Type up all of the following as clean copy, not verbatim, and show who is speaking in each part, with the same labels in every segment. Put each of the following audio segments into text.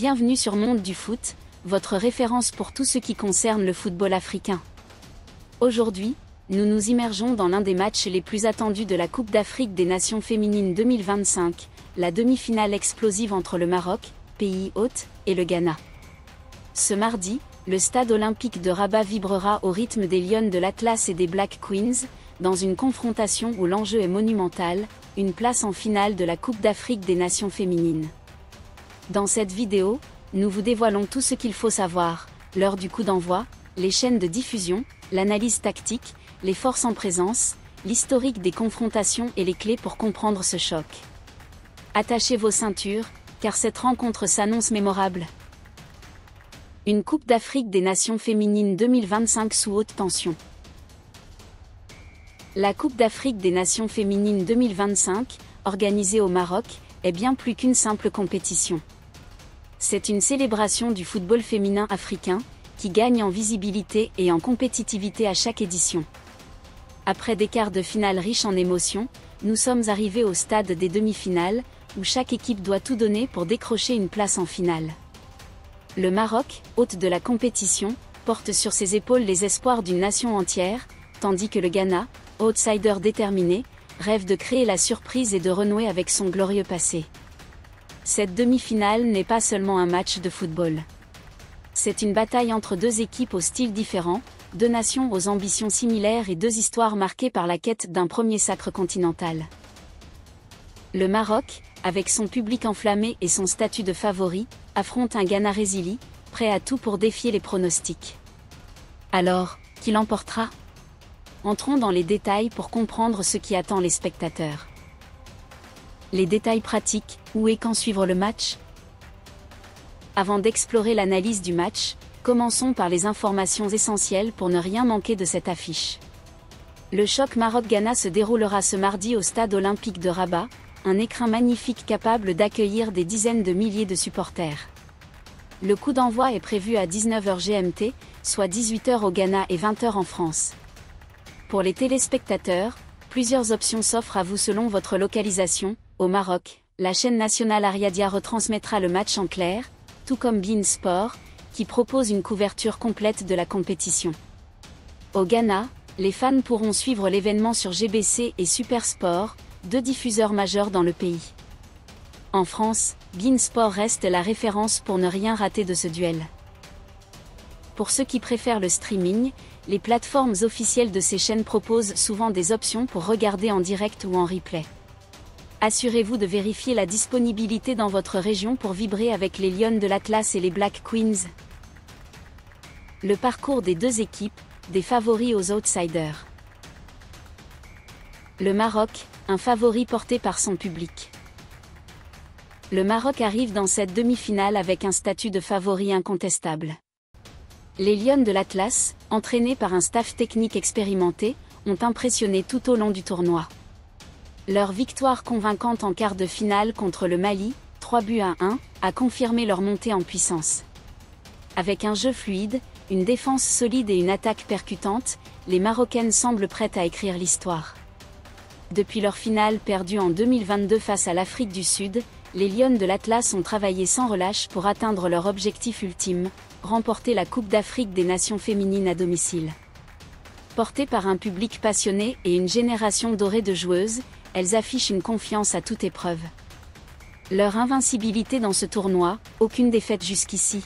Speaker 1: Bienvenue sur Monde du Foot, votre référence pour tout ce qui concerne le football africain. Aujourd'hui, nous nous immergeons dans l'un des matchs les plus attendus de la Coupe d'Afrique des Nations féminines 2025, la demi-finale explosive entre le Maroc, pays hôte, et le Ghana. Ce mardi, le stade olympique de Rabat vibrera au rythme des Lionnes de l'Atlas et des Black Queens, dans une confrontation où l'enjeu est monumental, une place en finale de la Coupe d'Afrique des Nations féminines. Dans cette vidéo, nous vous dévoilons tout ce qu'il faut savoir, l'heure du coup d'envoi, les chaînes de diffusion, l'analyse tactique, les forces en présence, l'historique des confrontations et les clés pour comprendre ce choc. Attachez vos ceintures, car cette rencontre s'annonce mémorable. Une Coupe d'Afrique des Nations féminines 2025 sous haute tension. La Coupe d'Afrique des Nations féminines 2025, organisée au Maroc, est bien plus qu'une simple compétition. C'est une célébration du football féminin africain, qui gagne en visibilité et en compétitivité à chaque édition. Après des quarts de finale riches en émotions, nous sommes arrivés au stade des demi-finales, où chaque équipe doit tout donner pour décrocher une place en finale. Le Maroc, hôte de la compétition, porte sur ses épaules les espoirs d'une nation entière, tandis que le Ghana, outsider déterminé, rêve de créer la surprise et de renouer avec son glorieux passé. Cette demi-finale n'est pas seulement un match de football. C'est une bataille entre deux équipes aux styles différents, deux nations aux ambitions similaires et deux histoires marquées par la quête d'un premier sacre continental. Le Maroc, avec son public enflammé et son statut de favori, affronte un Ghana résilient, prêt à tout pour défier les pronostics. Alors, qui l'emportera ? Entrons dans les détails pour comprendre ce qui attend les spectateurs. Les détails pratiques, où et quand suivre le match ? Avant d'explorer l'analyse du match, commençons par les informations essentielles pour ne rien manquer de cette affiche. Le choc Maroc-Ghana se déroulera ce mardi au stade olympique de Rabat, un écrin magnifique capable d'accueillir des dizaines de milliers de supporters. Le coup d'envoi est prévu à 19h GMT, soit 18h au Ghana et 20h en France. Pour les téléspectateurs, plusieurs options s'offrent à vous selon votre localisation. Au Maroc, la chaîne nationale Ariadia retransmettra le match en clair, tout comme beIN Sport, qui propose une couverture complète de la compétition. Au Ghana, les fans pourront suivre l'événement sur GBC et Super Sport, deux diffuseurs majeurs dans le pays. En France, beIN Sport reste la référence pour ne rien rater de ce duel. Pour ceux qui préfèrent le streaming, les plateformes officielles de ces chaînes proposent souvent des options pour regarder en direct ou en replay. Assurez-vous de vérifier la disponibilité dans votre région pour vibrer avec les Lionnes de l'Atlas et les Black Queens. Le parcours des deux équipes, des favoris aux outsiders. Le Maroc, un favori porté par son public. Le Maroc arrive dans cette demi-finale avec un statut de favori incontestable. Les Lionnes de l'Atlas, entraînées par un staff technique expérimenté, ont impressionné tout au long du tournoi. Leur victoire convaincante en quart de finale contre le Mali, 3-1, a confirmé leur montée en puissance. Avec un jeu fluide, une défense solide et une attaque percutante, les Marocaines semblent prêtes à écrire l'histoire. Depuis leur finale perdue en 2022 face à l'Afrique du Sud, les Lionnes de l'Atlas ont travaillé sans relâche pour atteindre leur objectif ultime, remporter la Coupe d'Afrique des Nations féminines à domicile. Portées par un public passionné et une génération dorée de joueuses, elles affichent une confiance à toute épreuve. Leur invincibilité dans ce tournoi, aucune défaite jusqu'ici.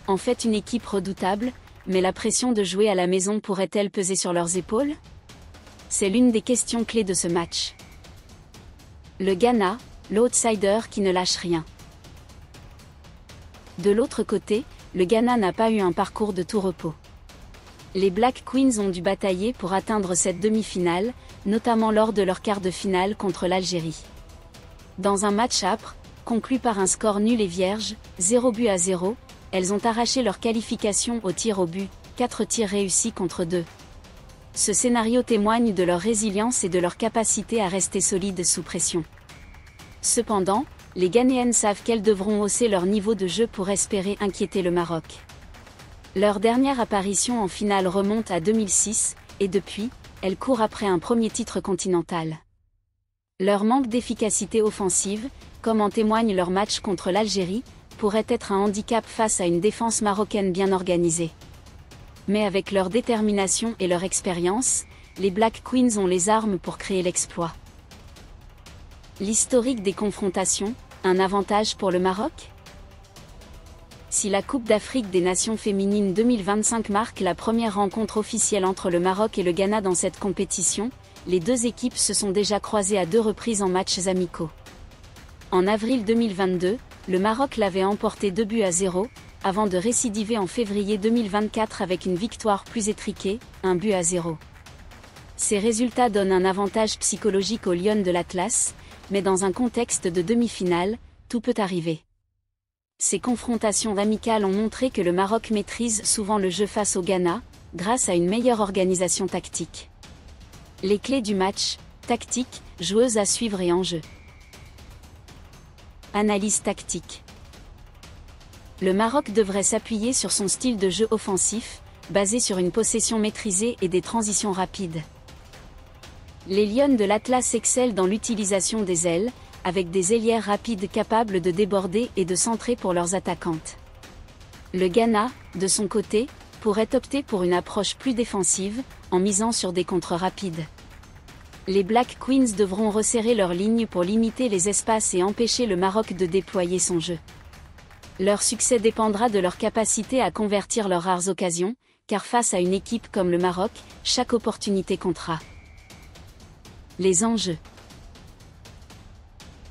Speaker 1: En fait une équipe redoutable, mais la pression de jouer à la maison pourrait-elle peser sur leurs épaules ? C'est l'une des questions clés de ce match. Le Ghana, l'outsider qui ne lâche rien. De l'autre côté, le Ghana n'a pas eu un parcours de tout repos. Les Black Queens ont dû batailler pour atteindre cette demi-finale, notamment lors de leur quart de finale contre l'Algérie. Dans un match âpre, conclu par un score nul et vierge, 0-0, elles ont arraché leur qualification au tir au but, 4 tirs réussis contre 2. Ce scénario témoigne de leur résilience et de leur capacité à rester solides sous pression. Cependant, les Ghanéennes savent qu'elles devront hausser leur niveau de jeu pour espérer inquiéter le Maroc. Leur dernière apparition en finale remonte à 2006, et depuis, elles courent après un premier titre continental. Leur manque d'efficacité offensive, comme en témoigne leur match contre l'Algérie, pourrait être un handicap face à une défense marocaine bien organisée. Mais avec leur détermination et leur expérience, les Black Queens ont les armes pour créer l'exploit. L'historique des confrontations, un avantage pour le Maroc ? Si la Coupe d'Afrique des Nations féminines 2025 marque la première rencontre officielle entre le Maroc et le Ghana dans cette compétition, les deux équipes se sont déjà croisées à 2 reprises en matchs amicaux. En avril 2022, le Maroc l'avait emporté 2-0, avant de récidiver en février 2024 avec une victoire plus étriquée, 1-0. Ces résultats donnent un avantage psychologique aux Lionnes de l'Atlas, mais dans un contexte de demi-finale, tout peut arriver. Ces confrontations amicales ont montré que le Maroc maîtrise souvent le jeu face au Ghana, grâce à une meilleure organisation tactique. Les clés du match, tactique, joueuses à suivre et enjeux. Analyse tactique. Le Maroc devrait s'appuyer sur son style de jeu offensif, basé sur une possession maîtrisée et des transitions rapides. Les Lionnes de l'Atlas excellent dans l'utilisation des ailes, avec des ailières rapides capables de déborder et de centrer pour leurs attaquantes. Le Ghana, de son côté, pourrait opter pour une approche plus défensive, en misant sur des contres rapides. Les Black Queens devront resserrer leur ligne pour limiter les espaces et empêcher le Maroc de déployer son jeu. Leur succès dépendra de leur capacité à convertir leurs rares occasions, car face à une équipe comme le Maroc, chaque opportunité comptera. Les enjeux.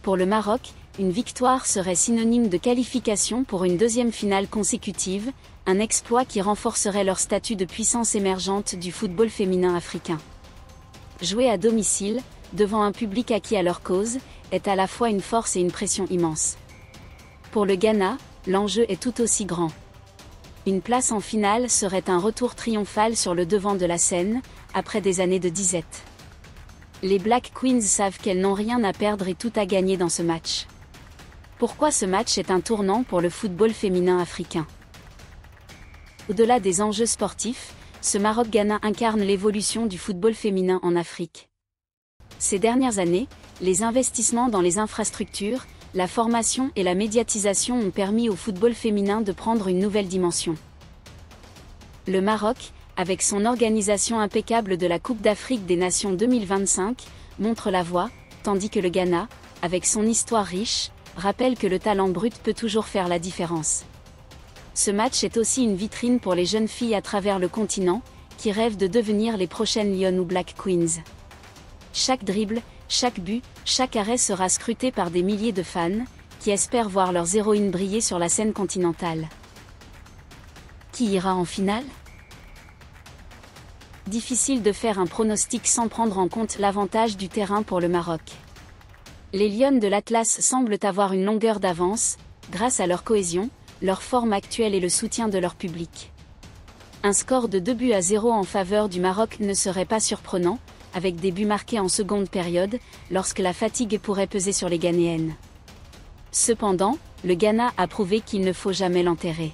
Speaker 1: Pour le Maroc, une victoire serait synonyme de qualification pour une deuxième finale consécutive, un exploit qui renforcerait leur statut de puissance émergente du football féminin africain. Jouer à domicile, devant un public acquis à leur cause, est à la fois une force et une pression immense. Pour le Ghana, l'enjeu est tout aussi grand. Une place en finale serait un retour triomphal sur le devant de la scène, après des années de disette. Les Black Queens savent qu'elles n'ont rien à perdre et tout à gagner dans ce match. Pourquoi ce match est un tournant pour le football féminin africain ? Au-delà des enjeux sportifs, ce Maroc-Ghana incarne l'évolution du football féminin en Afrique. Ces dernières années, les investissements dans les infrastructures, la formation et la médiatisation ont permis au football féminin de prendre une nouvelle dimension. Le Maroc, avec son organisation impeccable de la Coupe d'Afrique des Nations 2025, montre la voie, tandis que le Ghana, avec son histoire riche, rappelle que le talent brut peut toujours faire la différence. Ce match est aussi une vitrine pour les jeunes filles à travers le continent, qui rêvent de devenir les prochaines Lionnes ou Black Queens. Chaque dribble, chaque but, chaque arrêt sera scruté par des milliers de fans, qui espèrent voir leurs héroïnes briller sur la scène continentale. Qui ira en finale ? Difficile de faire un pronostic sans prendre en compte l'avantage du terrain pour le Maroc. Les Lionnes de l'Atlas semblent avoir une longueur d'avance, grâce à leur cohésion, leur forme actuelle et le soutien de leur public. Un score de 2-0 en faveur du Maroc ne serait pas surprenant, avec des buts marqués en seconde période, lorsque la fatigue pourrait peser sur les Ghanéennes. Cependant, le Ghana a prouvé qu'il ne faut jamais l'enterrer.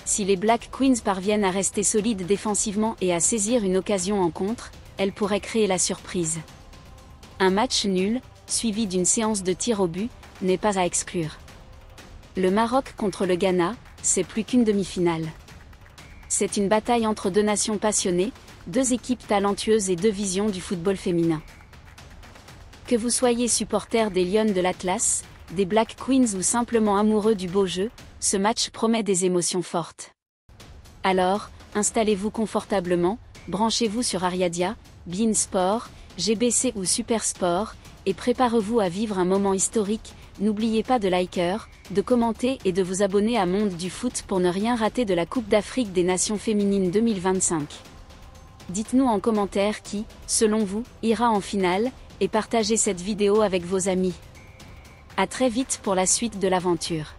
Speaker 1: Si les Black Queens parviennent à rester solides défensivement et à saisir une occasion en contre, elles pourraient créer la surprise. Un match nul, suivi d'une séance de tirs au but, n'est pas à exclure. Le Maroc contre le Ghana, c'est plus qu'une demi-finale. C'est une bataille entre deux nations passionnées, deux équipes talentueuses et deux visions du football féminin. Que vous soyez supporter des Lionnes de l'Atlas, des Black Queens ou simplement amoureux du beau jeu, ce match promet des émotions fortes. Alors, installez-vous confortablement, branchez-vous sur Ariadia, beIN Sport, GBC ou Super Sport, et préparez-vous à vivre un moment historique. N'oubliez pas de liker, de commenter et de vous abonner à Monde du Foot pour ne rien rater de la Coupe d'Afrique des Nations féminines 2025. Dites-nous en commentaire qui, selon vous, ira en finale, et partagez cette vidéo avec vos amis. À très vite pour la suite de l'aventure.